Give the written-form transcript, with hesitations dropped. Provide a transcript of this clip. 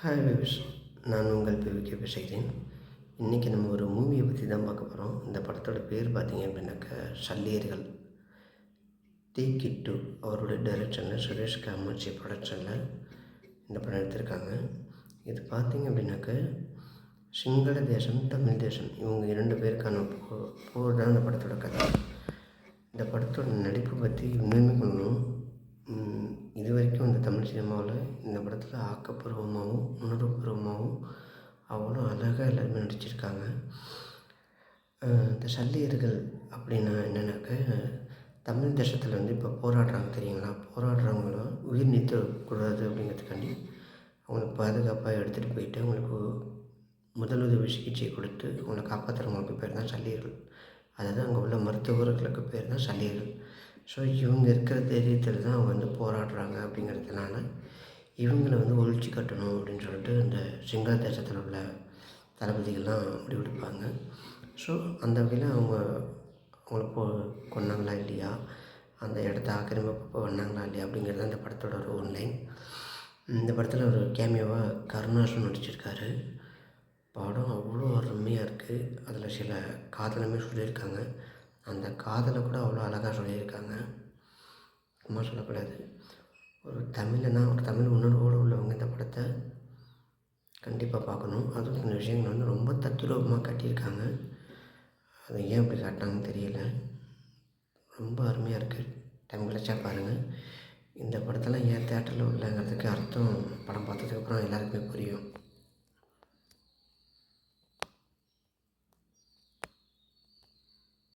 Hi views, நான் உங்கள் PVK பேசுகிறேன். இன்றைக்கி நம்ம ஒரு மூவியை பற்றி தான் பார்க்க போகிறோம். இந்த படத்தோட பேர் பார்த்தீங்க அப்படின்னாக்கா சல்லியர்கள். தி கிட்டு அவருடைய டைரக்ஷனில் சுரேஷ் காமாட்சி ப்ரொடக்ஷனில் இந்த படம் எடுத்திருக்காங்க. இது பார்த்தீங்க அப்படின்னாக்கா சிங்கள தேசம், தமிழ் தேசம் இவங்க 2 பேருக்கான போர் தான் இந்த படத்தோட கதை. இந்த படத்தோட நடிப்பு பற்றி உண்மையுமே சொல்லணும். இது வரைக்கும் இந்த தமிழ் சினிமாவில் இந்த படத்தில் ஆக்கப்பூர்வமாகவும் உணர்வுபூர்வமாகவும் அவ்வளோ அழகாக எல்லாருமே நடிச்சிருக்காங்க. இந்த சல்லியர்கள் அப்படின்னா என்னென்னாக்க, தமிழ் தேசத்தில் வந்து இப்போ போராடுறாங்க தெரியுங்களா? போராடுறவங்களும் உயிர் நீத்தக்கூடாது அப்படிங்கிறதுக்காண்டி அவங்களுக்கு பாதுகாப்பாக எடுத்துகிட்டு போயிட்டு அவங்களுக்கு முதலுதவி சிகிச்சை கொடுத்து அவங்களை காப்பாற்றுறவங்களுக்கு பேர் தான் சல்லியர்கள். அதாவது அங்கே உள்ள மருத்துவர்களுக்கு பேர் தான் சல்லியர்கள். ஸோ இவங்க இருக்கிற தைரியத்தில் தான் அவங்க வந்து போராடுறாங்க. அப்படிங்கிறதுனால இவங்களை வந்து ஒழிச்சு கட்டணும் அப்படின்னு சொல்லிட்டு இந்த சிங்கள தேசத்தில் உள்ள தளபதிகள்லாம் முடிவெடுப்பாங்க. ஸோ அந்த வகையில் அவங்கள கொன்னாங்களா இல்லையா, அந்த இடத்த ஆக்கிரமிப்பு பண்ணாங்களா இல்லையா அப்படிங்கிறது இந்த படத்தோட ஒரு ஒன்லைன். இந்த படத்தில் ஒரு கேமியோவாக கருணாஸும் நடிச்சிருக்காரு. படம் அவ்வளோ அருமையாக இருக்குது. அதில் சில காதலுமே சொல்லியிருக்காங்க. அந்த காதலை கூட அவ்வளோ அழகாக சொல்லியிருக்காங்க. சும்மா சொல்லக்கூடாது. ஒரு தமிழ் உணர்வோடு உள்ளவங்க இந்த படத்தை கண்டிப்பாக பார்க்கணும். அதுவும் இந்த விஷயங்கள் வந்து ரொம்ப தத்ரூபமாக காட்டியிருக்காங்க. அதை ஏன் அப்படி காட்டினாங்கன்னு தெரியல. ரொம்ப அருமையாக இருக்குது. டைம் கிடச்சா பாருங்கள். இந்த படத்தெல்லாம் ஏன் தேட்டரில் உள்ளங்கிறதுக்கு அர்த்தம் படம் பார்த்ததுக்கப்புறம் எல்லாருக்குமே புரியும்.